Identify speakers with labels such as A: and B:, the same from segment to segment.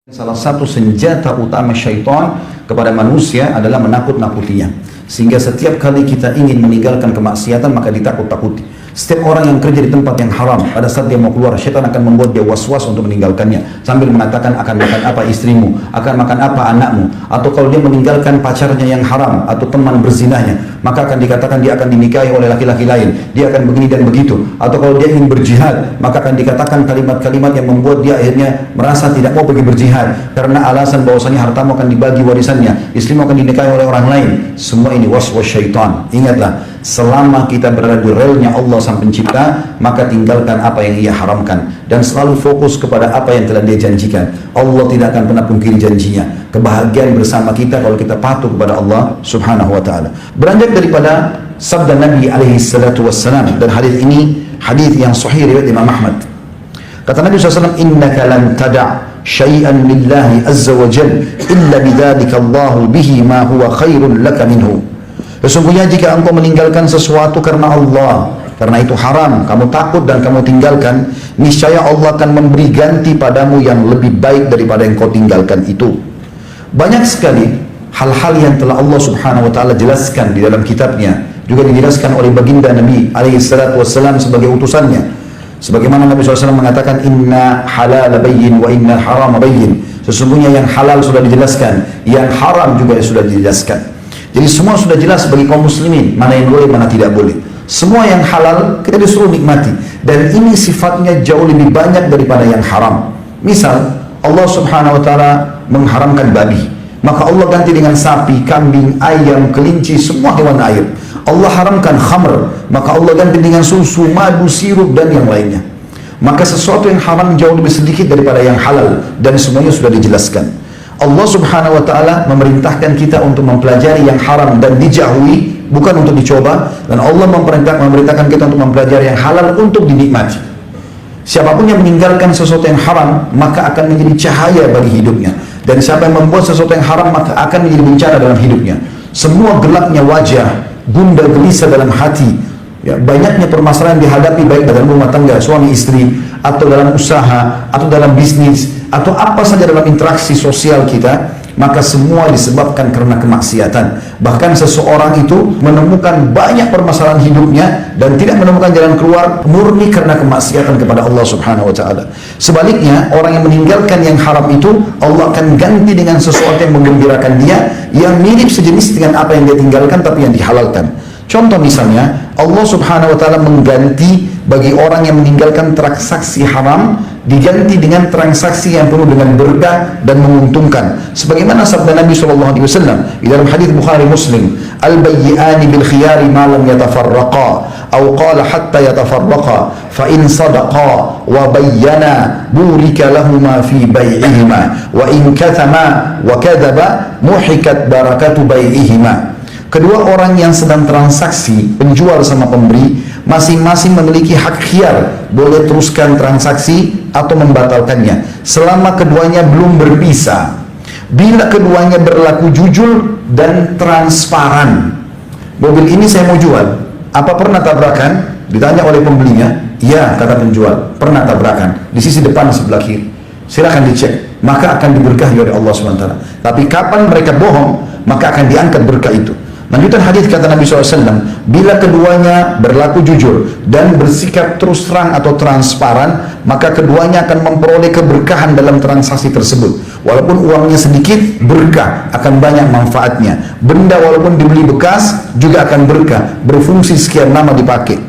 A: Salah satu senjata utama syaitan kepada manusia adalah menakut-nakutinya. Sehingga setiap kali kita ingin meninggalkan kemaksiatan maka ditakut-takuti. Setiap orang yang kerja di tempat yang haram, pada saat dia mau keluar, syaitan akan membuat dia was-was untuk meninggalkannya. Sambil mengatakan akan makan apa istrimu, akan makan apa anakmu. Atau kalau dia meninggalkan pacarnya yang haram atau teman berzinahnya, maka akan dikatakan dia akan dinikahi oleh laki-laki lain. Dia akan begini dan begitu. Atau kalau dia ingin berjihad, maka akan dikatakan kalimat-kalimat yang membuat dia akhirnya merasa tidak mau pergi berjihad. Karena alasan bahwasanya hartamu akan dibagi warisannya, istrimu akan dinikahi oleh orang lain. Semua ini was-was syaitan. Ingatlah, selama kita berada di relnya Allah sang pencipta, maka tinggalkan apa yang ia haramkan dan selalu fokus kepada apa yang telah dia janjikan. Allah tidak akan pernah pungkiri janjinya. Kebahagiaan bersama kita kalau kita patuh kepada Allah subhanahu wa ta'ala. Beranjak daripada sabda Nabi alaihi salatu wassalam, dan hadis ini hadis yang sahih riwayat Imam Ahmad. Kata Nabi SAW, innaka lan tada' syai'an lillahi azza wa jal illa bidzalika Allahu bihi ma huwa khairun laka minhu. Sesungguhnya jika engkau meninggalkan sesuatu karena Allah, karena itu haram, kamu takut dan kamu tinggalkan, niscaya Allah akan memberi ganti padamu yang lebih baik daripada yang kau tinggalkan itu. Banyak sekali hal-hal yang telah Allah subhanahu wa ta'ala jelaskan di dalam kitabnya, juga dijelaskan oleh baginda Nabi alaihi salatu wassalam sebagai utusannya. Sebagaimana Nabi SAW mengatakan, inna halal bayyin wa inna haram bayyin. Sesungguhnya yang halal sudah dijelaskan, yang haram juga sudah dijelaskan. Jadi semua sudah jelas bagi kaum muslimin, mana yang boleh, mana tidak boleh. Semua yang halal kita disuruh nikmati, dan ini sifatnya jauh lebih banyak daripada yang haram. Misal Allah subhanahu wa ta'ala mengharamkan babi, maka Allah ganti dengan sapi, kambing, ayam, kelinci, semua hewan air. Allah haramkan khamr, maka Allah ganti dengan susu, madu, sirup, dan yang lainnya. Maka sesuatu yang haram jauh lebih sedikit daripada yang halal, dan semuanya sudah dijelaskan. Allah subhanahu wa ta'ala memerintahkan kita untuk mempelajari yang haram dan dijauhi, bukan untuk dicoba. Dan Allah memerintahkan kita untuk mempelajari yang halal untuk dinikmati. Siapapun yang meninggalkan sesuatu yang haram, maka akan menjadi cahaya bagi hidupnya. Dan siapa yang membuat sesuatu yang haram, maka akan menjadi bencana dalam hidupnya. Semua gelapnya wajah, gundah gelisah dalam hati, ya, banyaknya permasalahan dihadapi baik dalam rumah tangga, suami istri, atau dalam usaha, atau dalam bisnis, atau apa saja dalam interaksi sosial kita, maka semua disebabkan karena kemaksiatan. Bahkan seseorang itu menemukan banyak permasalahan hidupnya dan tidak menemukan jalan keluar murni karena kemaksiatan kepada Allah subhanahu wa ta'ala. Sebaliknya, orang yang meninggalkan yang haram itu, Allah akan ganti dengan sesuatu yang menggembirakan dia, yang mirip sejenis dengan apa yang dia tinggalkan tapi yang dihalalkan. Contoh misalnya, Allah subhanahu wa ta'ala mengganti bagi orang yang meninggalkan transaksi haram, diganti dengan transaksi yang penuh dengan berkah dan menguntungkan. Sebagaimana sabda Nabi SAW di dalam hadis Bukhari Muslim, al-bayyi'ani bil khiyari ma lam yatafarraqa, atau qala hatta yatafarraqa, fa in sadaqa wa bayyana burika lahuma fi bay'ihima, wa in kathama wa kadhaba muhikat barakatu bay'ihima. Kedua orang yang sedang transaksi, penjual sama pemberi, masing-masing memiliki hak khiyar, boleh teruskan transaksi atau membatalkannya selama keduanya belum berpisah. Bila keduanya berlaku jujur dan transparan. Mobil ini saya mau jual, apa pernah tabrakan? Ditanya oleh pembelinya, iya kata penjual, pernah tabrakan di sisi depan sebelah kiri. Silakan dicek, maka akan diberkahi oleh Allah SWT. Tapi kapan mereka bohong, maka akan diangkat berkah itu. Lanjutan hadis kata Nabi SAW, bila keduanya berlaku jujur dan bersikap terus terang atau transparan, maka keduanya akan memperoleh keberkahan dalam transaksi tersebut. Walaupun uangnya sedikit, berkah, akan banyak manfaatnya. Benda walaupun dibeli bekas, juga akan berkah, berfungsi sekian lama dipakai.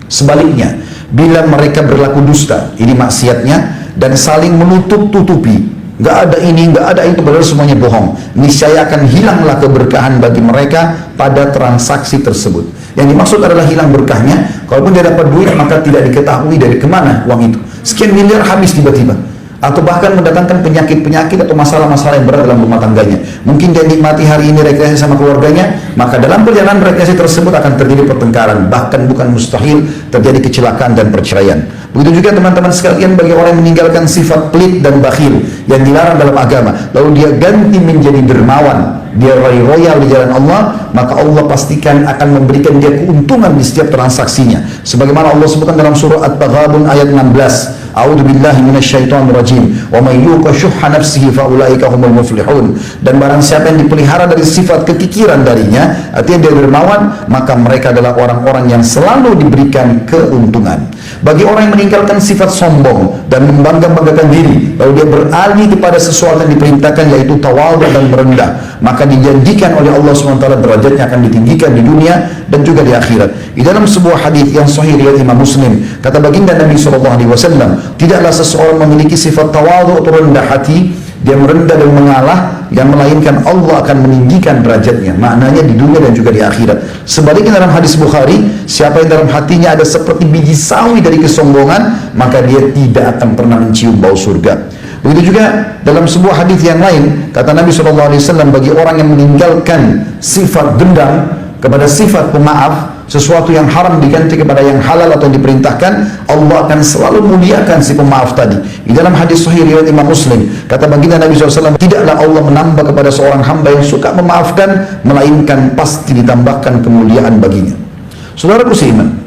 A: Sebaliknya, bila mereka berlaku dusta, ini maksiatnya, dan saling menutup-tutupi, nggak ada ini, nggak ada itu, padahal semuanya bohong, niscaya akan hilanglah keberkahan bagi mereka pada transaksi tersebut. Yang dimaksud adalah hilang berkahnya, kalaupun dia dapat duit maka tidak diketahui dari kemana uang itu, sekian miliar habis tiba-tiba, atau bahkan mendatangkan penyakit-penyakit atau masalah-masalah yang berat dalam rumah tangganya. Mungkin dia nikmati hari ini rekreasi sama keluarganya, maka dalam perjalanan rekreasi tersebut akan terjadi pertengkaran, bahkan bukan mustahil terjadi kecelakaan dan perceraian. Begitu juga teman-teman sekalian, bagi orang yang meninggalkan sifat pelit dan bakhil yang dilarang dalam agama, lalu dia ganti menjadi dermawan, dia royal di jalan Allah, maka Allah pastikan akan memberikan dia keuntungan di setiap transaksinya. Sebagaimana Allah sebutkan dalam surah At-Taghabun ayat 16, A'udzubillahi minasyaitonir rajim. Wa may yuqa syuhha nafsihi faulaika humul muflihun. Dan barang siapa yang dipelihara dari sifat kekikiran darinya, artinya dia dermawan, maka mereka adalah orang-orang yang selalu diberikan keuntungan. Bagi orang yang meninggalkan sifat sombong dan membangga-banggakan diri, lalu dia beralih kepada sesuatu yang diperintahkan, yaitu tawadhu dan merendah, maka dijanjikan oleh Allah SWT derajatnya akan ditinggikan di dunia dan juga di akhirat. Di dalam sebuah hadis yang sahih riwayat Imam Muslim, kata baginda Nabi SAW, tidaklah seseorang memiliki sifat tawadhu atau rendah hati, dia merendah dan mengalah, yang melainkan Allah akan meninggikan derajatnya, maknanya di dunia dan juga di akhirat. Sebaliknya dalam hadis Bukhari, siapa yang dalam hatinya ada seperti biji sawi dari kesombongan, maka dia tidak akan pernah mencium bau surga. Begitu juga dalam sebuah hadis yang lain, kata Nabi SAW, bagi orang yang meninggalkan sifat dendam kepada sifat pemaaf, sesuatu yang haram diganti kepada yang halal atau yang diperintahkan, Allah akan selalu muliakan si pemaaf tadi. Di dalam hadis sahih riwayat Imam Muslim, kata baginda Nabi SAW, tidaklah Allah menambah kepada seorang hamba yang suka memaafkan, melainkan pasti ditambahkan kemuliaan baginya. Saudaraku seiman,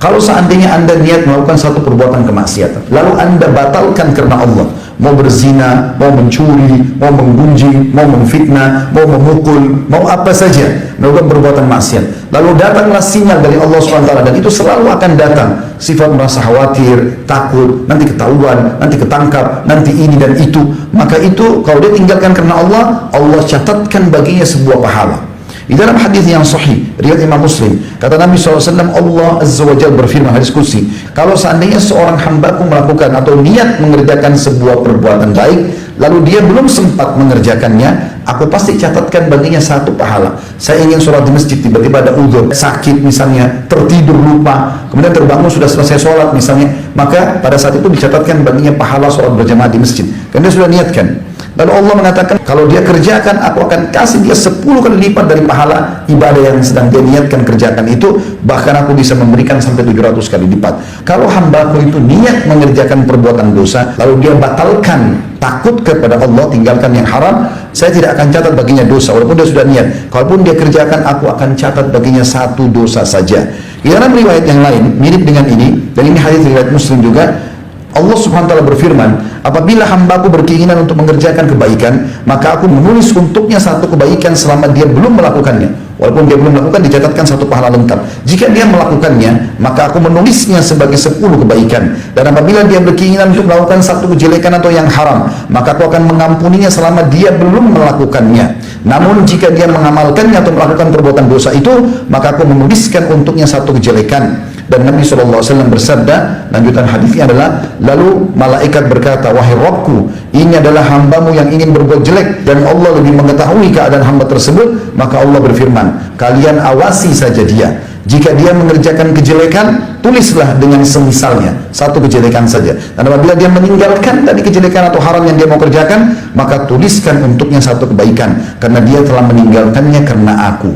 A: kalau seandainya anda niat melakukan satu perbuatan kemaksiatan, lalu anda batalkan karena Allah, mau berzina, mau mencuri, mau menggunjing, mau memfitnah, mau memukul, mau apa saja, melakukan perbuatan maksiat, lalu datanglah sinyal dari Allah SWT, dan itu selalu akan datang, sifat merasa khawatir, takut, nanti ketahuan, nanti ketangkap, nanti ini dan itu, maka itu kalau dia tinggalkan karena Allah, Allah catatkan baginya sebuah pahala. Di dalam hadis yang sahih riwayat Imam Muslim, kata Nabi SAW, Allah Azza wa Jalla berfirman, hadis qudsi, kalau seandainya seorang hambaku melakukan atau niat mengerjakan sebuah perbuatan baik, lalu dia belum sempat mengerjakannya, aku pasti catatkan baginya satu pahala. Saya ingin sholat di masjid, tiba-tiba ada udzur, sakit misalnya, tertidur lupa, kemudian terbangun sudah selesai sholat misalnya, maka pada saat itu dicatatkan baginya pahala sholat berjamaah di masjid, karena dia sudah niatkan. Lalu Allah mengatakan, kalau dia kerjakan, aku akan kasih dia 10 kali lipat dari pahala ibadah yang sedang dia niatkan kerjakan itu, bahkan aku bisa memberikan sampai 700 kali lipat. Kalau hambaku itu niat mengerjakan perbuatan dosa, lalu dia batalkan, takut kepada Allah, tinggalkan yang haram, saya tidak akan catat baginya dosa, walaupun dia sudah niat. Kalaupun dia kerjakan, aku akan catat baginya satu dosa saja. Di dalam riwayat yang lain, mirip dengan ini, dan ini hadis riwayat Muslim juga, Allah Subhanahu wa ta'ala berfirman, apabila hambaku berkeinginan untuk mengerjakan kebaikan, maka aku menulis untuknya satu kebaikan selama dia belum melakukannya. Walaupun dia belum melakukan, dicatatkan satu pahala lengkap. Jika dia melakukannya, maka aku menulisnya sebagai 10 kebaikan. Dan apabila dia berkeinginan untuk melakukan satu kejelekan atau yang haram, maka aku akan mengampuninya selama dia belum melakukannya. Namun jika dia mengamalkannya atau melakukan perbuatan dosa itu, maka aku menuliskan untuknya satu kejelekan. Dan Nabi SAW bersabda, lanjutan hadisnya adalah, lalu malaikat berkata, wahai Rabbku, ini adalah hambamu yang ingin berbuat jelek, dan Allah lebih mengetahui keadaan hamba tersebut. Maka Allah berfirman, kalian awasi saja dia. Jika dia mengerjakan kejelekan, tulislah dengan semisalnya, satu kejelekan saja. Dan apabila dia meninggalkan tadi kejelekan atau haram yang dia mau kerjakan, maka tuliskan untuknya satu kebaikan, karena dia telah meninggalkannya karena aku.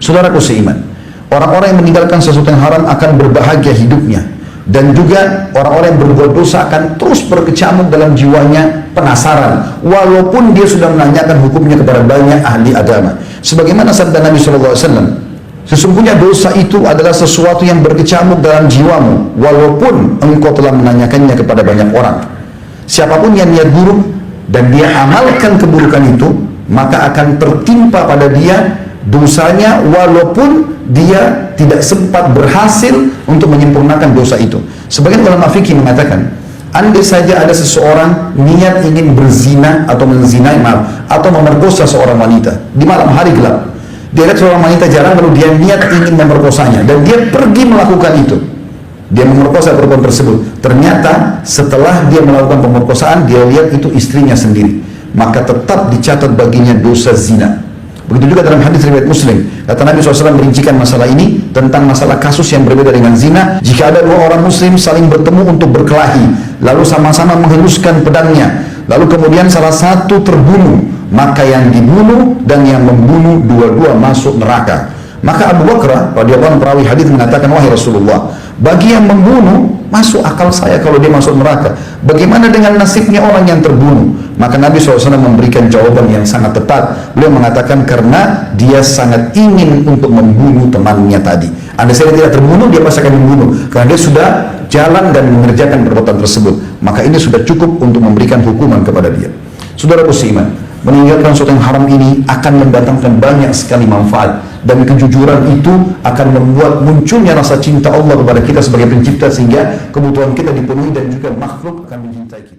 A: Saudaraku seiman, orang-orang yang meninggalkan sesuatu yang haram akan berbahagia hidupnya, dan juga orang-orang yang berbuat dosa akan terus berkecamuk dalam jiwanya, penasaran, walaupun dia sudah menanyakan hukumnya kepada banyak ahli agama. Sebagaimana sabda Nabi SAW, sesungguhnya dosa itu adalah sesuatu yang berkecamuk dalam jiwamu, walaupun engkau telah menanyakannya kepada banyak orang. Siapapun yang niat buruk dan dia amalkan keburukan itu, maka akan tertimpa pada dia dosanya, walaupun dia tidak sempat berhasil untuk menyempurnakan dosa itu. Sebagian ulama fikih mengatakan, andai saja ada seseorang niat ingin berzina atau menzinai, atau memerkosa seorang wanita di malam hari gelap, dia lihat seorang wanita jarang, lalu dia niat ingin memerkosanya, dan dia pergi melakukan itu, dia memerkosa perempuan tersebut. Ternyata setelah dia melakukan pemerkosaan, dia lihat itu istrinya sendiri, maka tetap dicatat baginya dosa zina. Begitu juga dalam hadis riwayat Muslim, kata Nabi SAW merincikan masalah ini tentang masalah kasus yang berbeda dengan zina. Jika ada dua orang muslim saling bertemu untuk berkelahi, lalu sama-sama mengheluskan pedangnya, lalu kemudian salah satu terbunuh, maka yang dibunuh dan yang membunuh dua-dua masuk neraka. Maka Abu Bakar radhiyallahu anhu, perawi hadis, mengatakan, wahai Rasulullah, bagi yang membunuh masuk akal saya kalau dia masuk neraka. Bagaimana dengan nasibnya orang yang terbunuh? Maka Nabi SAW memberikan jawaban yang sangat tepat. Beliau mengatakan karena dia sangat ingin untuk membunuh temannya tadi. Andai saya tidak terbunuh, dia pasti akan membunuh. Karena dia sudah jalan dan mengerjakan perbuatan tersebut. Maka ini sudah cukup untuk memberikan hukuman kepada dia. Saudara beriman, meninggalkan sesuatu yang haram ini akan mendatangkan banyak sekali manfaat. Dan kejujuran itu akan membuat munculnya rasa cinta Allah kepada kita sebagai pencipta, sehingga kebutuhan kita dipenuhi dan juga makhluk akan mencintai kita.